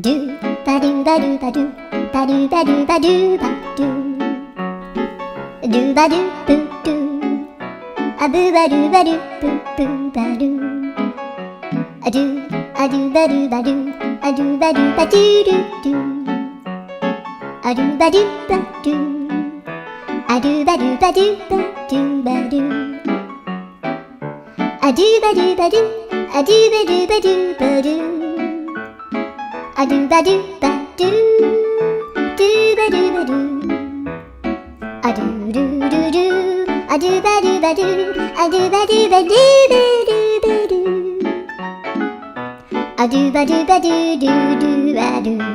do ba do ba do ba do ba do ba do ba do ba do ba do boo do a boo ba do ba do boo boo ba do a do ba do ba do a do ba do ba do do do a do ba do ba do a do ba do ba do ba do ba do a do ba do ba do a do ba do ba do ba do a do ba do ba do do ba do ba do a do do do do a do ba do ba do a do ba do ba do ba do ba do a do ba do ba do do do ba do